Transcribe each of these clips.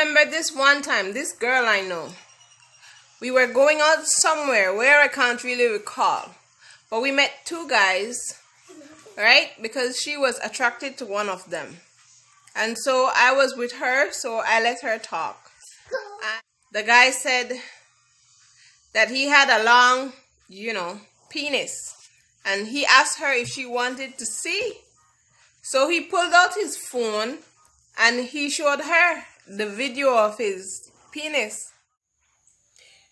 remember this one time, this girl I know, we were going out somewhere where I can't really recall, but we met two guys, right? Because she was attracted to one of them. And so I was with her, so I let her talk. And the guy said that he had a long, penis. And he asked her if she wanted to see. So he pulled out his phone and he showed her the video of his penis.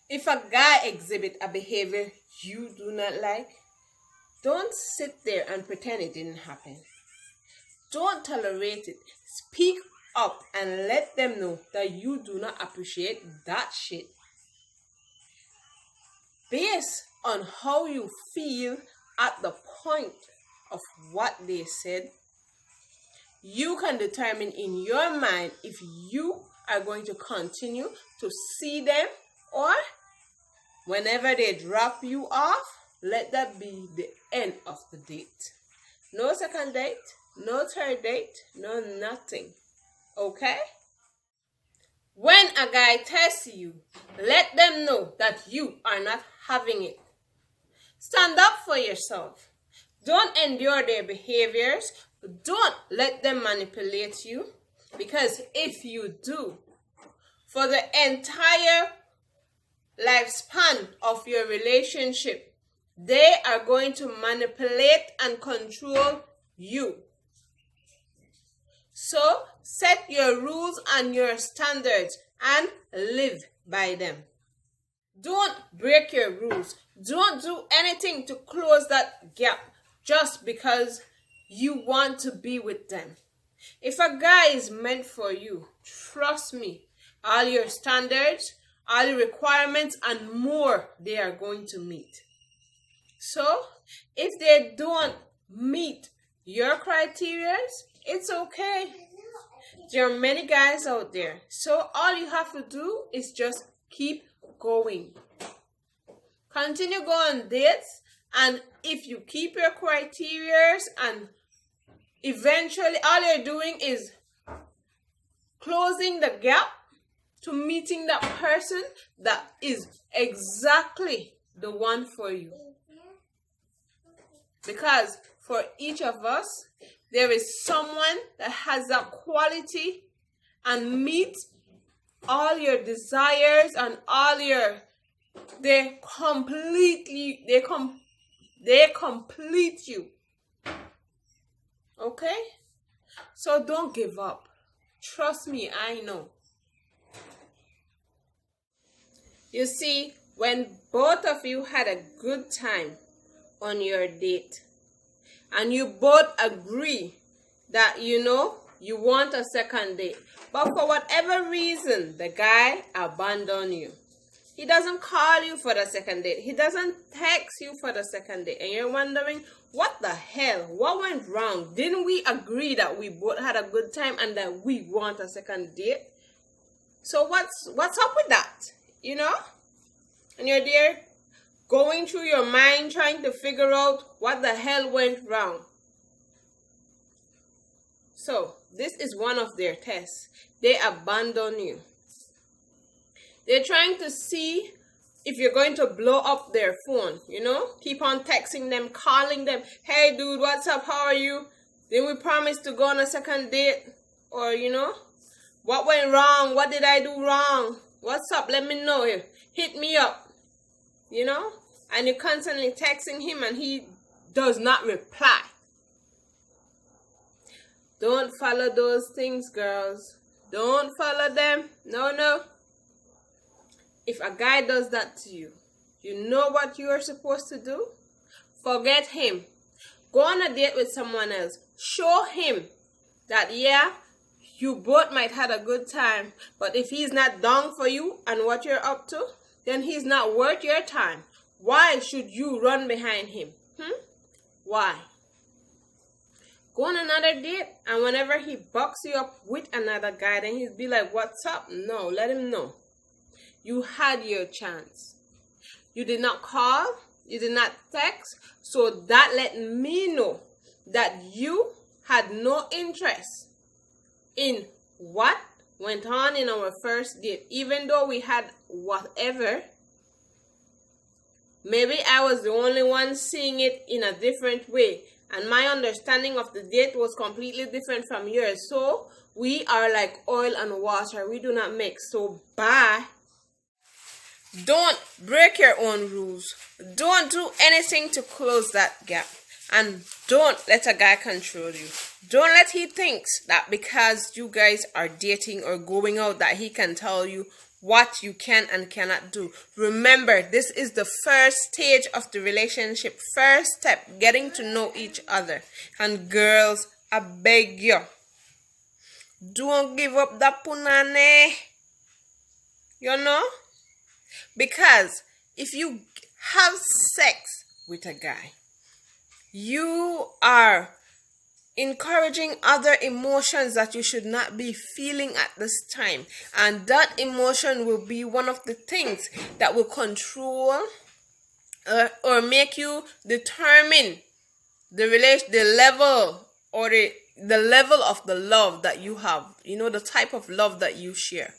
If a guy exhibits a behavior you do not like, don't sit there and pretend it didn't happen. Don't tolerate it. Speak up and let them know that you do not appreciate that shit. Based on how you feel at the point of what they said, you can determine in your mind if you are going to continue to see them, or whenever they drop you off, let that be the end of the date. No second date, no third date, no nothing. Okay? When a guy tests you, let them know that you are not having it. Stand up for yourself. Don't endure their behaviors. Don't let them manipulate you. Because if you do, for the entire lifespan of your relationship, they are going to manipulate and control you. So set your rules and your standards and live by them. Don't break your rules. Don't do anything to close that gap just because you want to be with them. If a guy is meant for you, trust me, all your standards, all the requirements and more they are going to meet. So if they don't meet your criteria, it's okay. There are many guys out there. So all you have to do is just keep going. Continue going on dates, and if you keep your criteria, and eventually all you're doing is closing the gap to meeting that person that is exactly the one for you. Because for each of us, there is someone that has that quality and meets all your desires and all your, they complete you. Okay? So don't give up. Trust me, I know. You see, when both of you had a good time on your date, and you both agree that you want a second date, but for whatever reason the guy abandoned you, he doesn't call you for the second date, he doesn't text you for the second date, and you're wondering, what the hell, what went wrong? Didn't we agree that we both had a good time and that we want a second date? So what's up with that? And you're there going through your mind trying to figure out what the hell went wrong. So this is one of their tests. They abandon you. They're trying to see if you're going to blow up their phone, keep on texting them, calling them, hey dude, what's up, how are you? Then we promised to go on a second date, or what went wrong? What did I do wrong? What's up? Let me know. Hit me up. And you're constantly texting him and he does not reply. Don't follow those things, girls. Don't follow them. No. If a guy does that to you, you know what you are supposed to do? Forget him. Go on a date with someone else. Show him that, you both might have a good time, but if he's not down for you and what you're up to, then he's not worth your time. Why should you run behind him? Why? Go on another date, and whenever he bucks you up with another guy, then he'll be like, what's up? No, let him know. You had your chance. You did not call. You did not text. So that let me know that you had no interest in what went on in our first date, even though we had whatever, maybe I was the only one seeing it in a different way, and my understanding of the date was completely different from yours. So we are like oil and water. We do not mix. So bye. Don't break your own rules. Don't do anything to close that gap. And don't let a guy control you. Don't let he thinks that because you guys are dating or going out that he can tell you what you can and cannot do. Remember, this is the first stage of the relationship. First step, getting to know each other. And girls, I beg you, don't give up that punane. You know? Because if you have sex with a guy, you are encouraging other emotions that you should not be feeling at this time. And that emotion will be one of the things that will control or make you determine the level or the level of the love that you have. You know, the type of love that you share.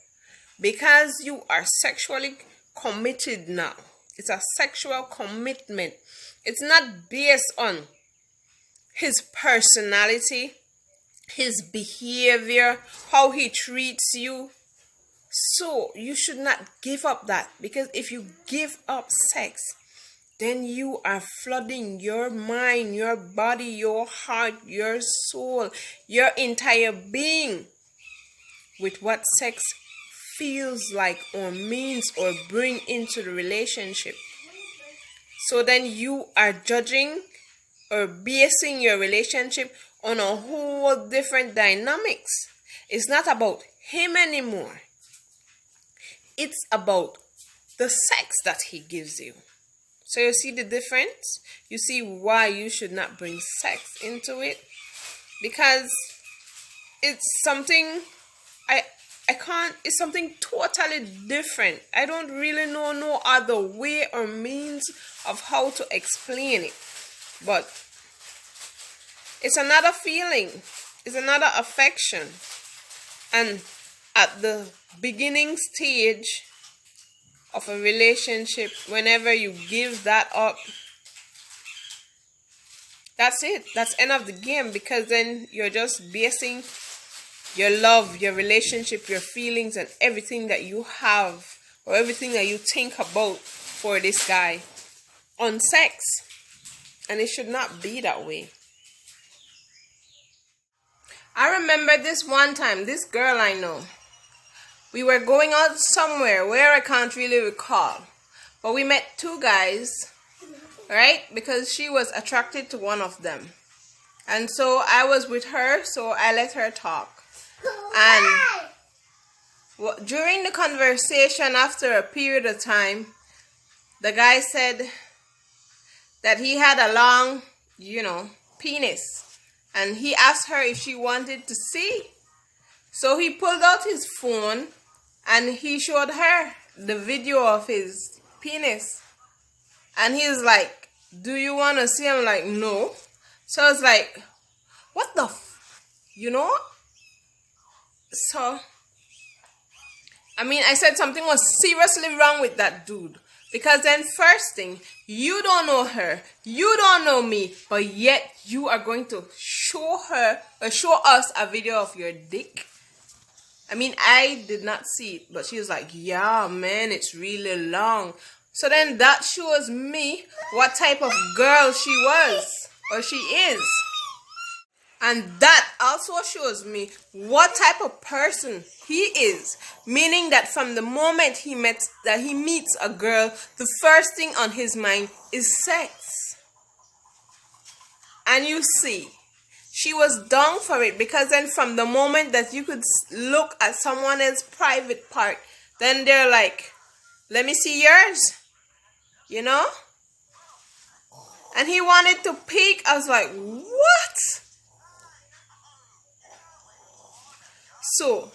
Because you are sexually committed now. It's a sexual commitment. It's not based on his personality, his behavior, how he treats you. So you should not give up that, because if you give up sex, then you are flooding your mind, your body, your heart, your soul, your entire being with what sex feels like or means or bring into the relationship. So then you are judging or basing your relationship on a whole different dynamics. It's not about him anymore. It's about the sex that he gives you. So you see the difference? You see why you should not bring sex into it? Because it's something it's something totally different. I don't really know no other way or means of how to explain it. But it's another feeling. It's another affection. And at the beginning stage of a relationship, whenever you give that up, that's it. That's end of the game, because then you're just basing your love, your relationship, your feelings, and everything that you have or everything that you think about for this guy on sex. And it should not be that way. I remember this one time, this girl I know, we were going out somewhere where I can't really recall. But we met two guys, right? Because she was attracted to one of them. And so I was with her, so I let her talk. And during the conversation, after a period of time, the guy said that he had a long, penis. And he asked her if she wanted to see. So he pulled out his phone and he showed her the video of his penis. And he's like, do you want to see? I'm like, no. So I was like, what the So, I said something was seriously wrong with that dude. Because then first thing, you don't know her, you don't know me, but yet you are going to show her or show us a video of your dick. I did not see it, but she was like, yeah, man, it's really long. So then that shows me what type of girl she was or she is. And that also shows me what type of person he is. Meaning that from the moment he meets a girl, the first thing on his mind is sex. And you see, she was down for it, because then from the moment that you could look at someone else's private part, then they're like, let me see yours. And he wanted to peek. I was like, what? So,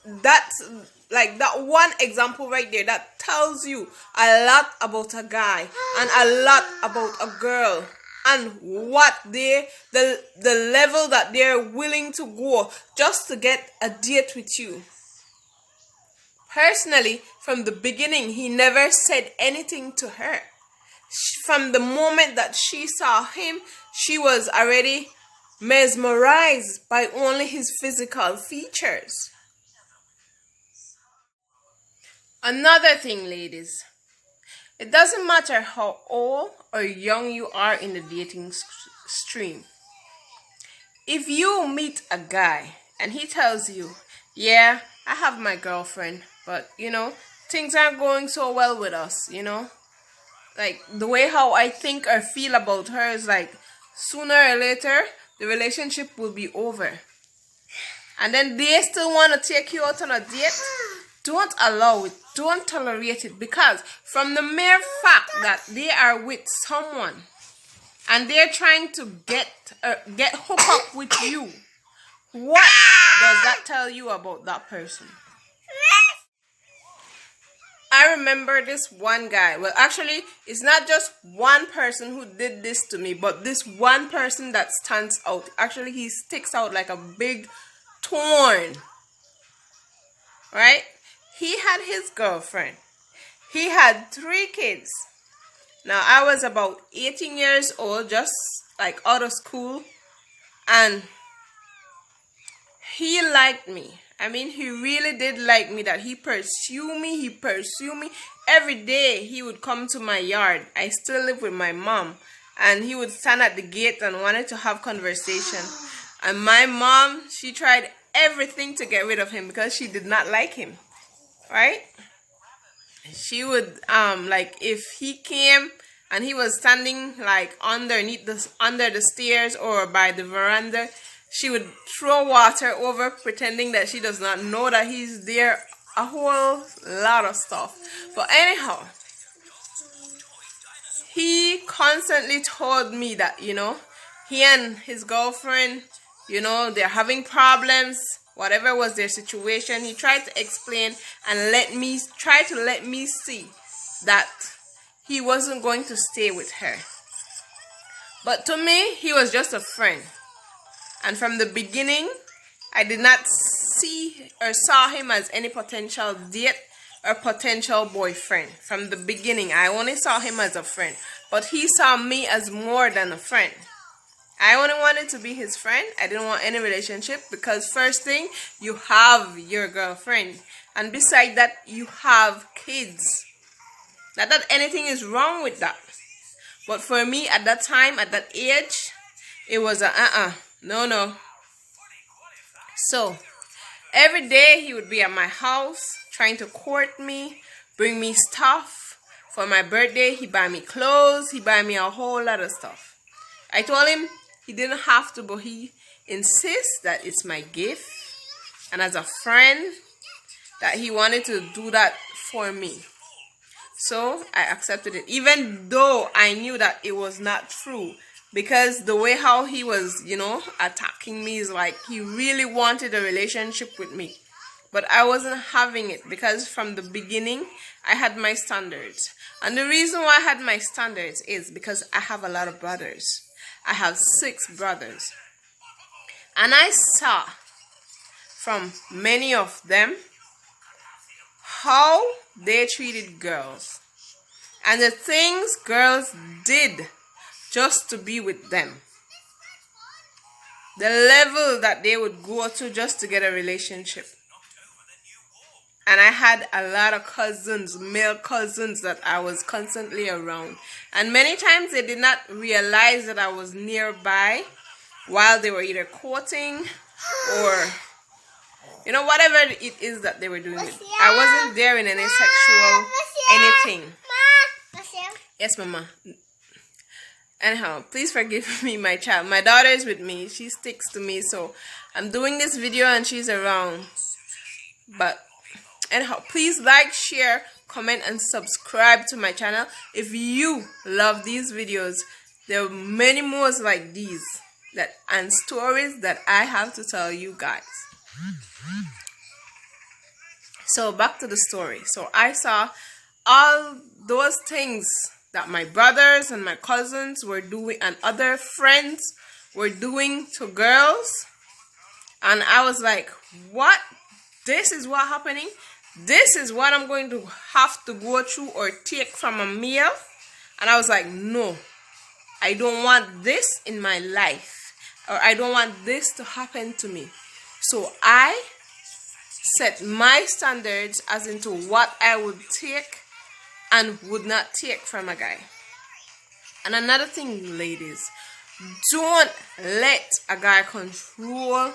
that's like that one example right there that tells you a lot about a guy and a lot about a girl. and what the level that they're willing to go just to get a date with you. Personally, from the beginning, he never said anything to her. From the moment that she saw him, she was already mesmerized by only his physical features. Another thing, ladies, it doesn't matter how old or young you are in the dating stream. If you meet a guy and he tells you, yeah, I have my girlfriend, but things aren't going so well with us, like the way how I think or feel about her is like sooner or later the relationship will be over. And then they still want to take you out on a date. Don't allow it. Don't tolerate it, because from the mere fact that they are with someone and they're trying to get hooked up with you, what does that tell you about that person? I remember this one guy. Well, actually, it's not just one person who did this to me, but this one person that stands out. Actually, he sticks out like a big thorn. Right? He had his girlfriend. He had 3 kids. Now, I was about 18 years old, just like out of school, and he liked me. I mean, he really did like me, that he pursued me. He pursued me. Every day he would come to my yard. I still live with my mom. And he would stand at the gate and wanted to have conversation. And my mom, she tried everything to get rid of him because she did not like him. Right? She would, like, if he came and he was standing like under the stairs or by the veranda, she would throw water over, pretending that she does not know that he's there. A whole lot of stuff. But anyhow, he constantly told me that, he and his girlfriend, they're having problems. Whatever was their situation, he tried to explain and let me see that he wasn't going to stay with her. But to me, he was just a friend. And from the beginning, I did not see or saw him as any potential date or potential boyfriend. From the beginning, I only saw him as a friend. But he saw me as more than a friend. I only wanted to be his friend. I didn't want any relationship, because first thing, you have your girlfriend. And beside that, you have kids. Not that anything is wrong with that. But for me, at that time, at that age, it was a no. So, every day he would be at my house trying to court me, bring me stuff. For my birthday, he buy me clothes, he buy me a whole lot of stuff. I told him he didn't have to, but he insists that it's my gift. And as a friend, that he wanted to do that for me. So, I accepted it, even though I knew that it was not true. Because the way how he was, attacking me is like he really wanted a relationship with me. But I wasn't having it, because from the beginning, I had my standards. And the reason why I had my standards is because I have a lot of brothers. I have 6 brothers. And I saw from many of them how they treated girls. And the things girls did just to be with them. The level that they would go to just to get a relationship. And I had a lot of cousins, male cousins, that I was constantly around. And many times they did not realize that I was nearby while they were either courting or, whatever it is that they were doing. I wasn't there in any sexual anything. Yes, Mama. Anyhow, please forgive me, my child. My daughter is with me. She sticks to me. So I'm doing this video and she's around. But anyhow, please like, share, comment, and subscribe to my channel. If you love these videos, there are many more like these and stories that I have to tell you guys. So back to the story. So I saw all those things that my brothers and my cousins were doing and other friends were doing to girls. And I was like, what? This is what happening? This is what I'm going to have to go through or take from a male? And I was like, no, I don't want this in my life. Or I don't want this to happen to me. So I set my standards as into what I would take and would not take from a guy. And another thing, ladies, don't let a guy control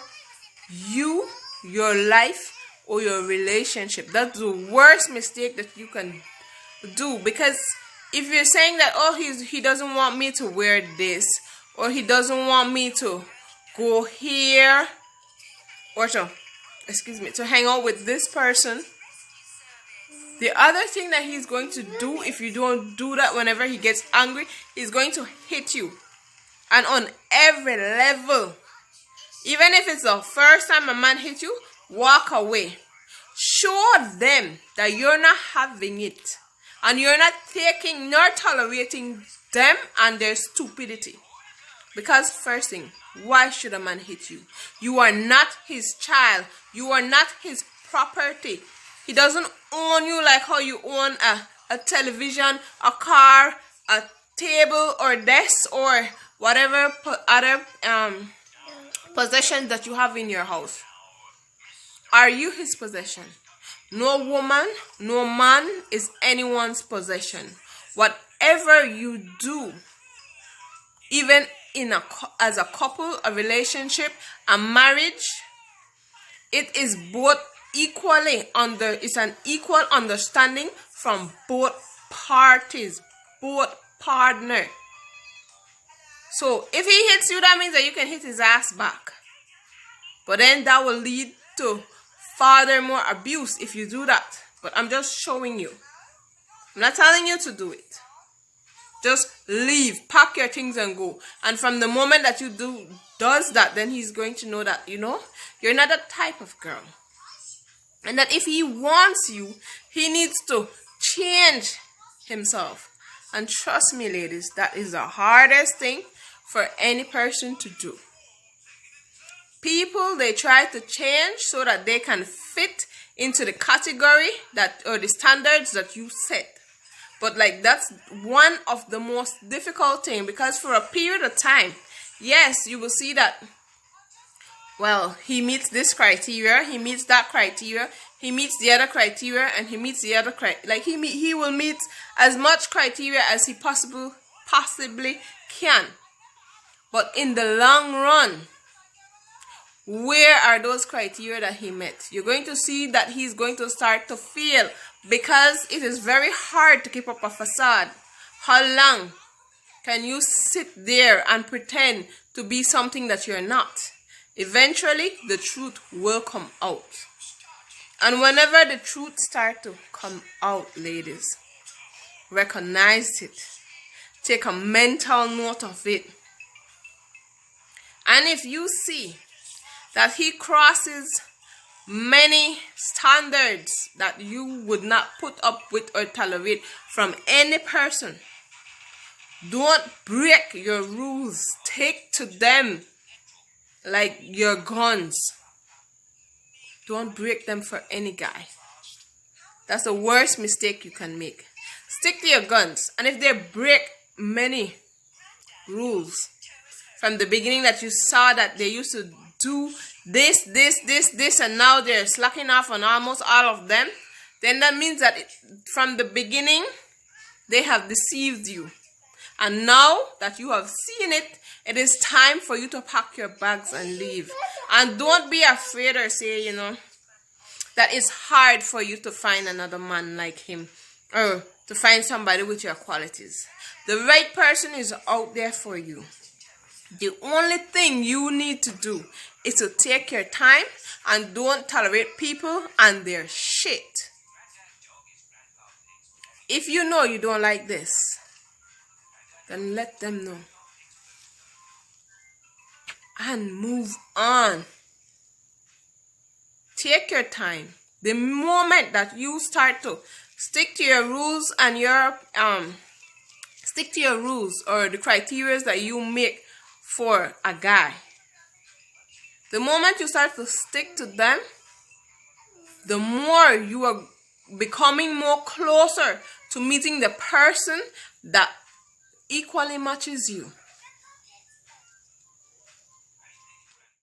you, your life, or your relationship. That's the worst mistake that you can do. Because if you're saying that, oh, he doesn't want me to wear this, or he doesn't want me to go here, or to hang out with this person, the other thing that he's going to do if you don't do that, whenever he gets angry, he's going to hit you. And on every level. Even if it's the first time a man hits you, walk away. Show them that you're not having it. And you're not taking nor tolerating them and their stupidity. Because first thing, why should a man hit you? You are not his child. You are not his property. He doesn't own you like how you own a television, a car, a table or desk or whatever other possession that you have in your house. Are you his possession? No woman, no man is anyone's possession. Whatever you do, even as a couple, a relationship, a marriage, it is both equally it's an equal understanding from both parties, both partner. So if he hits you, that means that you can hit his ass back. But then that will lead to furthermore abuse if you do that. But I'm just showing you. I'm not telling you to do it. Just leave, pack your things and go. And from the moment that you does that, then he's going to know that, you're not that type of girl. And that if he wants you, he needs to change himself. And trust me, ladies, that is the hardest thing for any person to do. People, they try to change so that they can fit into the category or the standards that you set. But that's one of the most difficult things, because for a period of time, yes, you will see that, well, he meets this criteria, he meets that criteria, he meets the other criteria, and he meets the other criteria. He will meet as much criteria as he possibly can. But in the long run, where are those criteria that he met? You're going to see that he's going to start to fail, because it is very hard to keep up a facade. How long can you sit there and pretend to be something that you're not? Eventually, the truth will come out. And whenever the truth starts to come out, ladies, recognize it. Take a mental note of it. And if you see that he crosses many standards that you would not put up with or tolerate from any person, don't break your rules. Take to them like your guns. Don't break them for any guy. That's the worst mistake you can make. Stick to your guns. And if they break many rules from the beginning, that you saw that they used to do this, and now they're slacking off on almost all of them, then that means that from the beginning, they have deceived you. And now that you have seen it, it is time for you to pack your bags and leave. And don't be afraid or say, that it's hard for you to find another man like him, or to find somebody with your qualities. The right person is out there for you. The only thing you need to do is to take your time and don't tolerate people and their shit. If you know you don't like this, then let them know. And move on. Take your time. The moment that you start to stick to your rules and your Stick to your rules or the criteria that you make for a guy. The moment you start to stick to them, the more you are becoming more closer to meeting the person that equally matches you.